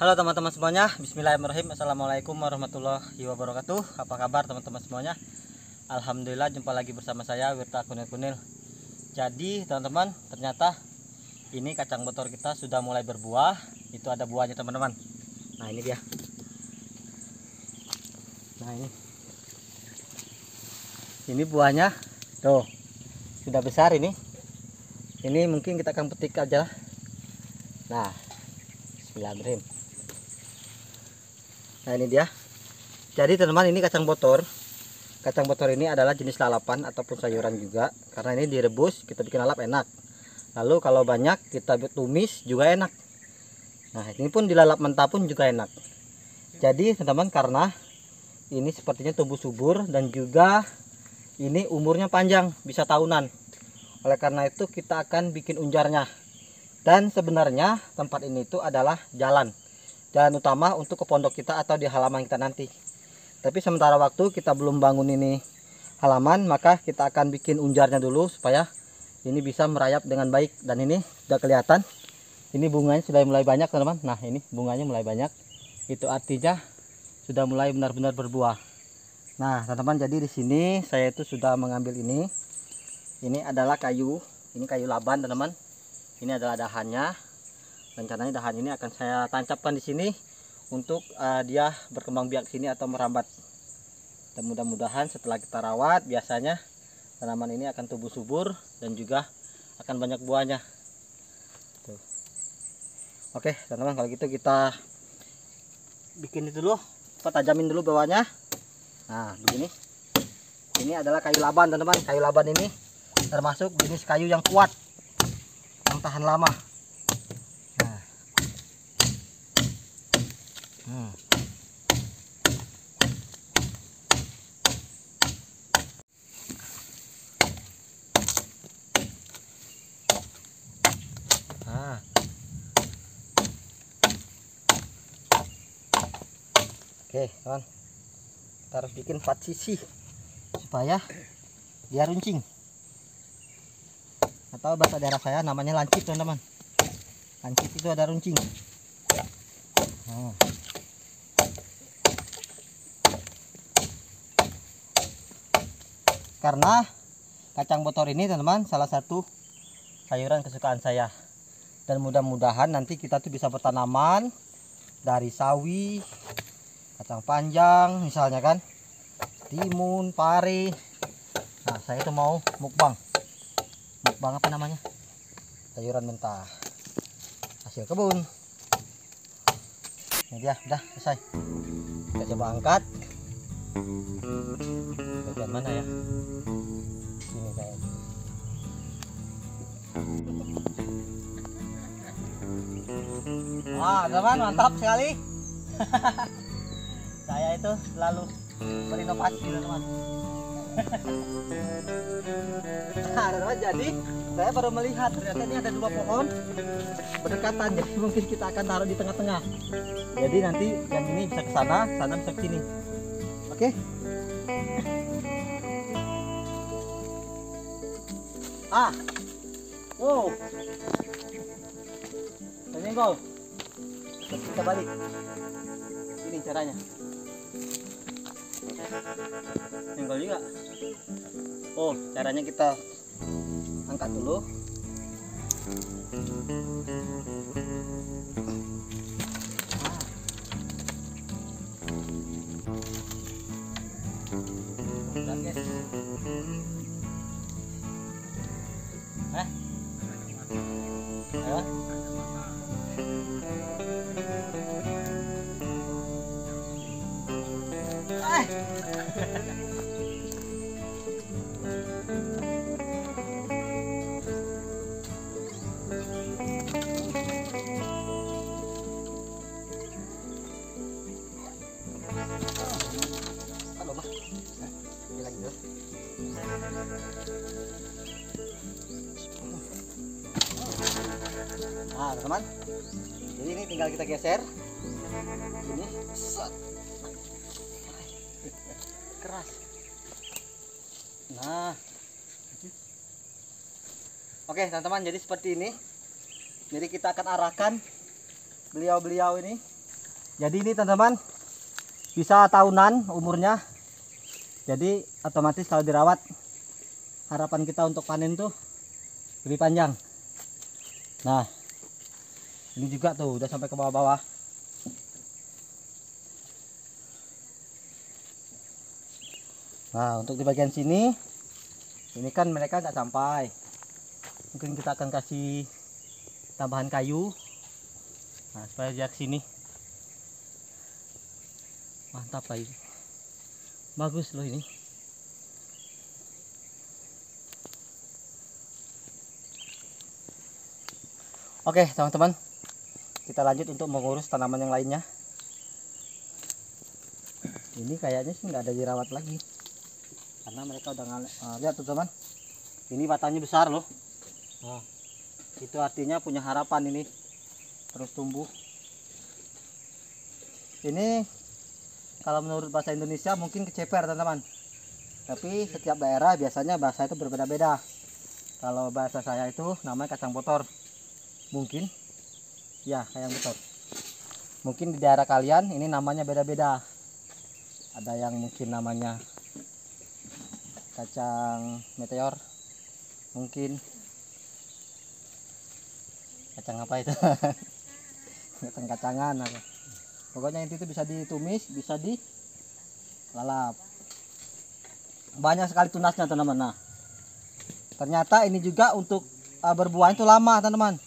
Halo teman-teman semuanya, bismillahirrahmanirrahim. Assalamualaikum warahmatullahi wabarakatuh. Apa kabar teman-teman semuanya? Alhamdulillah, jumpa lagi bersama saya Wirta Kunil. Jadi teman-teman, ternyata ini kacang botor kita sudah mulai berbuah. Itu ada buahnya teman-teman. Nah ini dia. Nah ini buahnya. Tuh, sudah besar ini. Ini mungkin kita akan petik aja. Nah, bismillahirrahmanirrahim. Nah ini dia. Jadi teman-teman, ini kacang botor. Kacang botor ini adalah jenis lalapan ataupun sayuran juga. Karena ini direbus, kita bikin lalap enak. Lalu kalau banyak kita tumis juga enak. Nah ini pun dilalap mentah pun juga enak. Jadi teman-teman, karena ini sepertinya tumbuh subur dan juga ini umurnya panjang, bisa tahunan. Oleh karena itu kita akan bikin unjarnya. Dan sebenarnya tempat ini itu adalah jalan utama untuk ke pondok kita atau di halaman kita nanti. Tapi sementara waktu kita belum bangun ini halaman, maka kita akan bikin unjarnya dulu supaya ini bisa merayap dengan baik. Dan ini sudah kelihatan, ini bunganya sudah mulai banyak teman-teman. Nah ini bunganya mulai banyak, itu artinya sudah mulai benar-benar berbuah. Nah teman-teman, jadi di sini saya itu sudah mengambil ini. Ini adalah kayu, ini kayu laban teman-teman. Ini adalah dahannya. Rencananya dahan ini akan saya tancapkan di sini untuk dia berkembang biak sini atau merambat. Dan mudah-mudahan setelah kita rawat, biasanya tanaman ini akan tumbuh subur dan juga akan banyak buahnya. Tuh. Oke teman-teman, kalau gitu kita bikin itu dulu, kita tajamin dulu bawahnya. Nah begini. Ini adalah kayu laban teman-teman. Kayu laban ini termasuk jenis kayu yang kuat, yang tahan lama. Oke teman, kita harus bikin 4 sisi supaya dia runcing, atau bahasa daerah saya namanya lancip teman-teman. Lancip itu ada runcing. Karena kacang botor ini teman-teman salah satu sayuran kesukaan saya, dan mudah-mudahan nanti kita tuh bisa bertanaman dari sawi, kacang panjang misalnya kan, timun, pare. Nah saya tuh mau mukbang apa namanya, sayuran mentah hasil kebun. Ini dia, udah selesai. Kita coba angkat. Bagian mana ya? Ini kayak. Wah teman, mantap sekali. Saya itu selalu berinovasi teman-teman. Nah teman, jadi saya baru melihat ternyata ini ada 2 pohon berdekatan, jadi mungkin kita akan taruh di tengah-tengah. Jadi nanti yang ini bisa ke sana, sana bisa ke sini. Oke. Wow. Senggol. Kita balik. Ini caranya. Senggol juga. Oh, caranya kita angkat dulu. Nah teman-teman, jadi ini tinggal kita geser ini, set. Keras. Nah oke teman-teman, jadi seperti ini. Jadi kita akan arahkan beliau-beliau ini. Jadi ini teman-teman bisa tahunan umurnya. Jadi otomatis kalau dirawat, harapan kita untuk panen tuh lebih panjang. Nah ini juga tuh udah sampai ke bawah-bawah. Nah untuk di bagian sini, ini kan mereka nggak sampai. Mungkin kita akan kasih tambahan kayu. Nah supaya dia ke sini. Mantap lah ini. Bagus loh ini. Oke teman-teman, kita lanjut untuk mengurus tanaman yang lainnya. Ini kayaknya sih nggak ada dirawat lagi, karena mereka udah lihat tuh teman, ini batangnya besar loh. Nah, itu artinya punya harapan ini terus tumbuh. Ini kalau menurut bahasa Indonesia mungkin keceper teman-teman, tapi setiap daerah biasanya bahasa itu berbeda-beda. Kalau bahasa saya itu namanya kacang botor, mungkin ya kacang botor. Mungkin di daerah kalian ini namanya beda-beda. Ada yang mungkin namanya kacang meteor, mungkin kacang apa itu kacang-kacangan apa. Pokoknya itu bisa ditumis, bisa dilalap. Banyak sekali tunasnya teman-teman. Nah ternyata ini juga untuk berbuah itu lama teman-teman.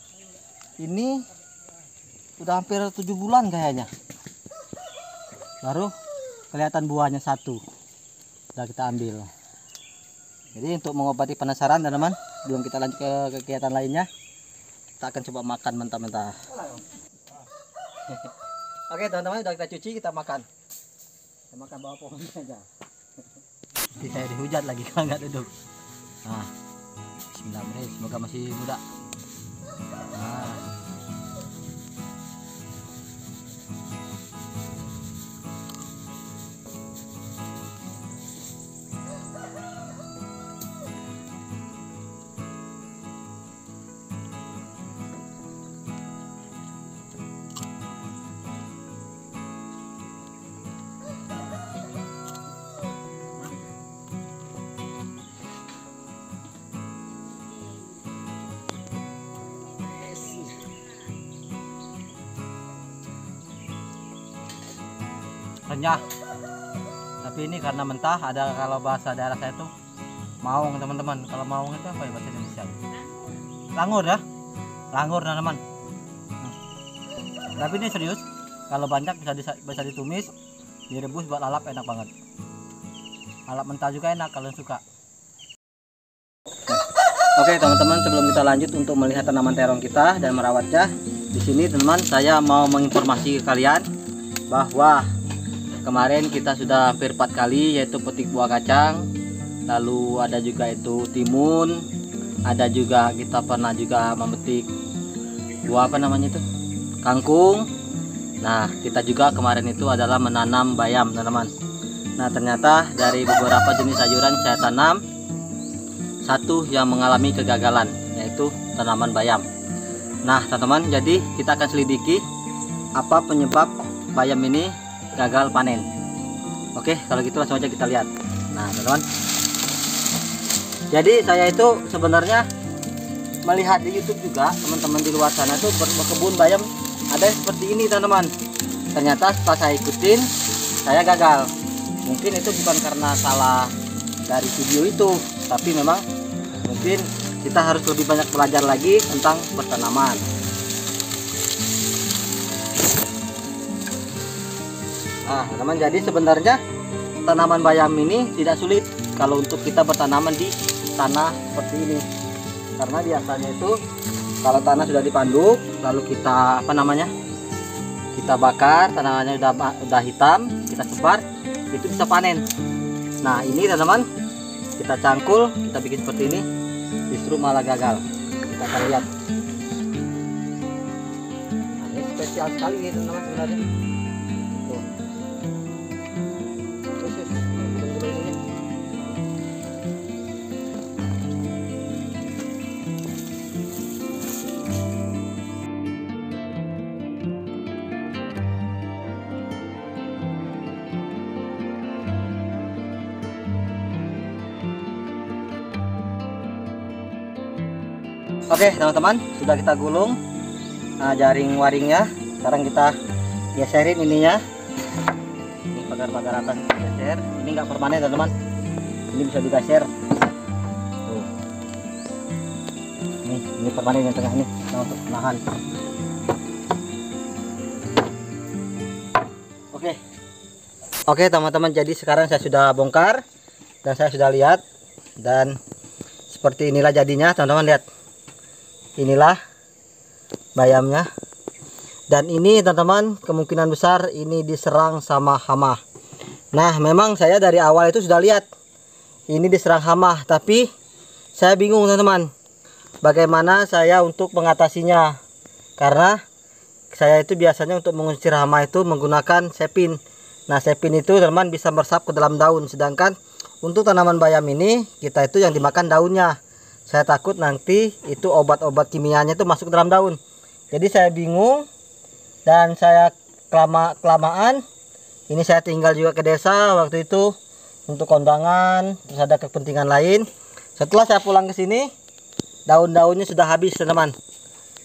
Ini udah hampir 7 bulan kayaknya baru kelihatan buahnya satu. Udah kita ambil. Jadi untuk mengobati penasaran teman-teman, belum kita lanjut ke kegiatan lainnya, kita akan coba makan mentah-mentah. Oke teman-teman, udah kita cuci, kita makan. Kita makan bawah pohon aja. Kita dihujat lagi kalau nggak duduk. Nah, bismillahirrahmanirrahim. Semoga masih muda. Nah. Renyah, tapi ini karena mentah. Ada kalau bahasa daerah saya tuh maung teman-teman. Kalau maung itu apa ya bahasa Indonesia? Langur ya, langur teman-teman. Tapi ini serius, kalau banyak bisa ditumis, direbus buat lalap, enak banget. Lalap mentah juga enak kalau suka. Oke teman-teman, sebelum kita lanjut untuk melihat tanaman terong kita dan merawatnya, di sini teman-teman saya mau menginformasi ke kalian bahwa kemarin kita sudah hampir 4 kali yaitu petik buah kacang, lalu ada juga itu timun, ada juga kita pernah juga memetik buah apa namanya itu, kangkung. Nah kita juga kemarin itu adalah menanam bayam teman-teman. Nah ternyata dari beberapa jenis sayuran saya tanam, satu yang mengalami kegagalan yaitu tanaman bayam. Nah teman-teman, jadi kita akan selidiki apa penyebab bayam ini gagal panen. Oke, kalau gitu langsung aja kita lihat. Nah teman-teman, jadi saya itu sebenarnya melihat di YouTube juga teman-teman di luar sana tuh berkebun bayam ada yang seperti ini teman-teman. Ternyata setelah saya ikutin, saya gagal. Mungkin itu bukan karena salah dari video itu, tapi memang mungkin kita harus lebih banyak belajar lagi tentang pertanaman. Nah teman, jadi sebenarnya tanaman bayam ini tidak sulit kalau untuk kita bertanaman di tanah seperti ini, karena biasanya itu kalau tanah sudah dipanduk lalu kita kita bakar, tanamannya udah hitam, kita sebar, itu bisa panen. Nah ini teman-teman, kita cangkul, kita bikin seperti ini, justru malah gagal. Kita akan lihat. spesial sekali ini teman-teman sebenarnya. Tuh. Terus, gulung-gulung ini. Oke teman-teman, sudah kita gulung jaring waringnya. Sekarang kita geserin ininya. Ini pagar-pagar atas kita geser. Ini nggak permanen teman-teman, ini bisa digeser. Tuh. Ini permanen yang tengah ini, nah, untuk menahan. Oke teman-teman, jadi sekarang saya sudah bongkar dan saya sudah lihat, dan seperti inilah jadinya teman-teman. Lihat, inilah bayamnya, dan ini teman-teman kemungkinan besar ini diserang sama hama. Nah memang saya dari awal itu sudah lihat ini diserang hama, tapi saya bingung teman-teman bagaimana saya untuk mengatasinya, karena saya itu biasanya untuk mengusir hama itu menggunakan sepin. Nah sepin itu teman-teman bisa meresap ke dalam daun, sedangkan untuk tanaman bayam ini kita itu yang dimakan daunnya. Saya takut nanti itu obat-obat kimianya itu masuk ke dalam daun. Jadi saya bingung, dan saya kelamaan. Ini saya tinggal juga ke desa waktu itu untuk kondangan, terus ada kepentingan lain. Setelah saya pulang ke sini, daun-daunnya sudah habis teman-teman,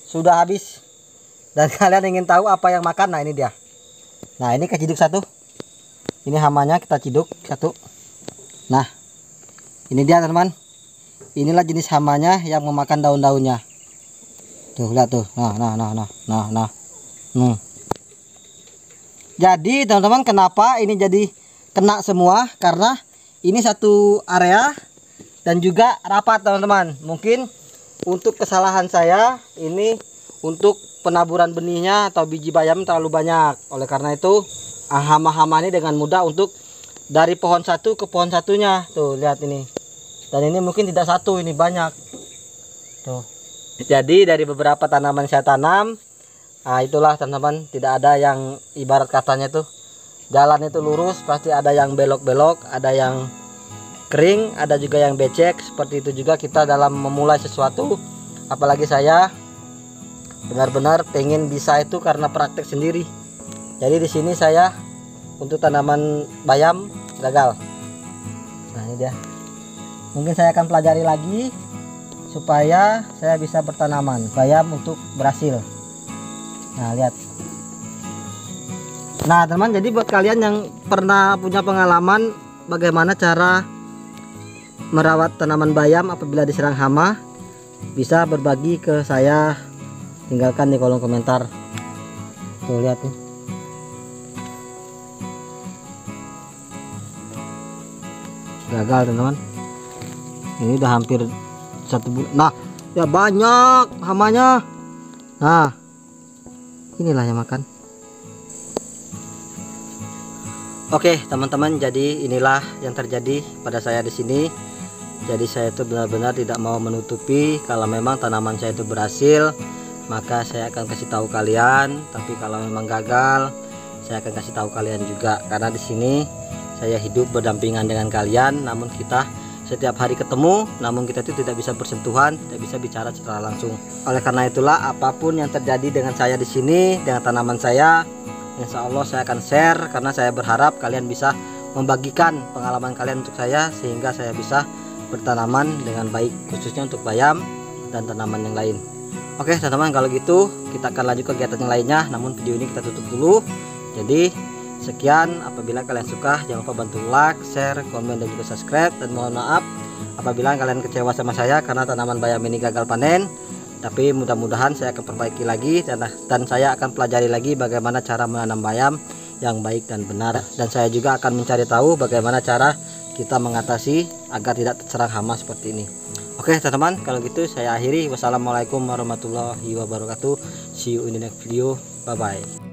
sudah habis. Dan kalian ingin tahu apa yang makan? Nah ini dia. Nah ini keciduk satu. Ini hamanya kita ciduk satu. Nah ini dia teman-teman. Inilah jenis hamanya yang memakan daun-daunnya. Tuh lihat tuh. Nah. Jadi teman-teman, kenapa ini jadi kena semua? Karena ini satu area dan juga rapat teman-teman. Mungkin untuk kesalahan saya ini untuk penaburan benihnya atau biji bayam terlalu banyak. Oleh karena itu hama-hama ini dengan mudah untuk dari pohon satu ke pohon satunya. Tuh lihat ini. Dan ini mungkin tidak satu, ini banyak. Tuh. Jadi dari beberapa tanaman saya tanam, itulah teman-teman, tidak ada yang ibarat katanya tuh jalan itu lurus, pasti ada yang belok-belok, ada yang kering, ada juga yang becek. Seperti itu juga kita dalam memulai sesuatu, apalagi saya benar-benar pengen bisa itu karena praktek sendiri. Jadi di sini saya untuk tanaman bayam gagal. Nah ini dia. Mungkin saya akan pelajari lagi supaya saya bisa bertanaman bayam untuk berhasil. Nah lihat. Nah teman, jadi buat kalian yang pernah punya pengalaman bagaimana cara merawat tanaman bayam apabila diserang hama, bisa berbagi ke saya, tinggalkan di kolom komentar. Tuh lihat nih. Gagal teman-teman. Ini udah hampir 1 bulan. Nah ya banyak hamanya. Nah inilah yang makan. Oke teman-teman, jadi inilah yang terjadi pada saya di sini. Jadi saya itu benar-benar tidak mau menutupi. Kalau memang tanaman saya itu berhasil, maka saya akan kasih tahu kalian. Tapi kalau memang gagal, saya akan kasih tahu kalian juga. Karena di sini saya hidup berdampingan dengan kalian, namun kita setiap hari ketemu, namun kita itu tidak bisa bersentuhan, tidak bisa bicara secara langsung. Oleh karena itulah apapun yang terjadi dengan saya di sini, dengan tanaman saya, insya Allah saya akan share, karena saya berharap kalian bisa membagikan pengalaman kalian untuk saya, sehingga saya bisa bertanaman dengan baik, khususnya untuk bayam dan tanaman yang lain. Oke teman-teman, kalau gitu kita akan lanjut kegiatan yang lainnya, namun video ini kita tutup dulu. Jadi sekian, apabila kalian suka jangan lupa bantu like, share, komen, dan juga subscribe. Dan mohon maaf apabila kalian kecewa sama saya karena tanaman bayam ini gagal panen. Tapi mudah-mudahan saya akan perbaiki lagi, dan saya akan pelajari lagi bagaimana cara menanam bayam yang baik dan benar. Dan saya juga akan mencari tahu bagaimana cara kita mengatasi agar tidak terserang hama seperti ini. Oke teman-teman, kalau gitu saya akhiri. Wassalamualaikum warahmatullahi wabarakatuh. See you in the next video. Bye bye.